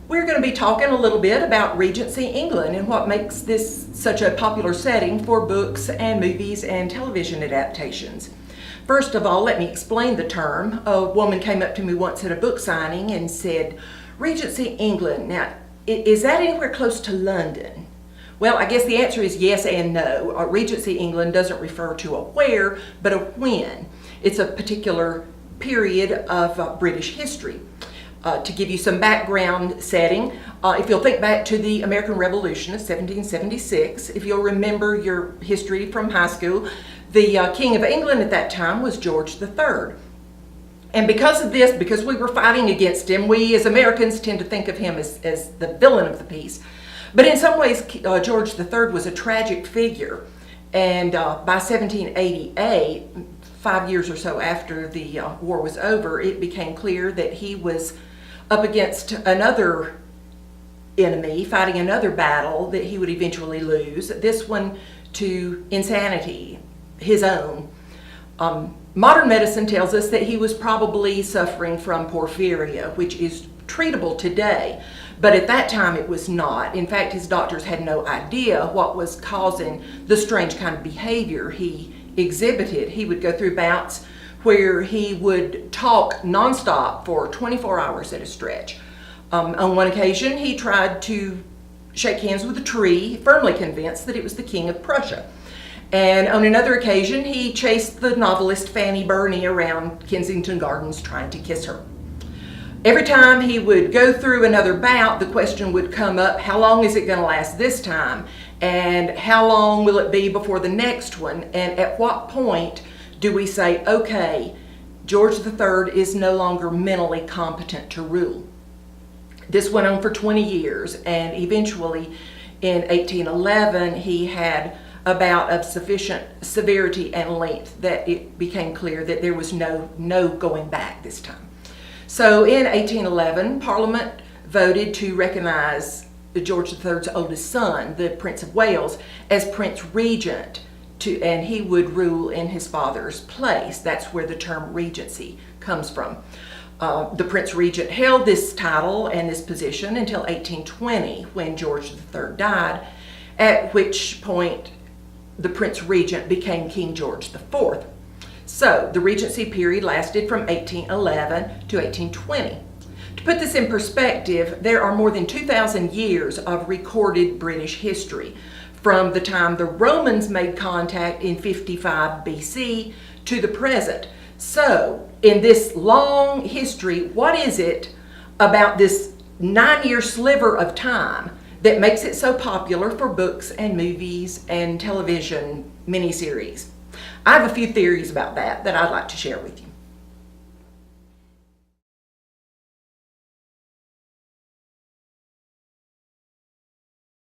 We're going to be talking a little bit about Regency, England, and what makes this such a popular setting for books and movies and television adaptations. First of all, let me explain the term. A woman came up to me once at a book signing and said, Regency, England. Now, is that anywhere close to London? Well, I guess the answer is yes and no. Regency, England doesn't refer to a where, but a when. It's a particular period of British history. To give you some background setting, if you'll think back to the American Revolution of 1776, if you'll remember your history from high school, the King of England at that time was George III. And because of this, because we were fighting against him, we as Americans tend to think of him as the villain of the piece. But in some ways, George III was a tragic figure. And by 1788, 5 years or so after the war was over, it became clear that he was up against another enemy, fighting another battle that he would eventually lose, this one to insanity, his own. Modern medicine tells us that he was probably suffering from porphyria, which is treatable today, but at that time it was not. In fact, his doctors had no idea what was causing the strange kind of behavior he exhibited. He would go through bouts where he would talk nonstop for 24 hours at a stretch. On one occasion, he tried to shake hands with a tree, firmly convinced that it was the King of Prussia. And on another occasion, he chased the novelist Fanny Burney around Kensington Gardens trying to kiss her. Every time he would go through another bout, the question would come up, how long is it going to last this time? And how long will it be before the next one? And at what point do we say, okay, George III is no longer mentally competent to rule? This went on for 20 years, and eventually in 1811 he had a bout of sufficient severity and length that it became clear that there was no going back this time. So in 1811, Parliament voted to recognize George III's oldest son, the Prince of Wales, as Prince Regent, and he would rule in his father's place. That's where the term Regency comes from. The Prince Regent held this title and this position until 1820, when George III died, at which point the Prince Regent became King George IV. So the Regency period lasted from 1811 to 1820. To put this in perspective, there are more than 2,000 years of recorded British history, from the time the Romans made contact in 55 BC to the present. So, in this long history, what is it about this 9-year sliver of time that makes it so popular for books and movies and television miniseries? I have a few theories about that I'd like to share with you.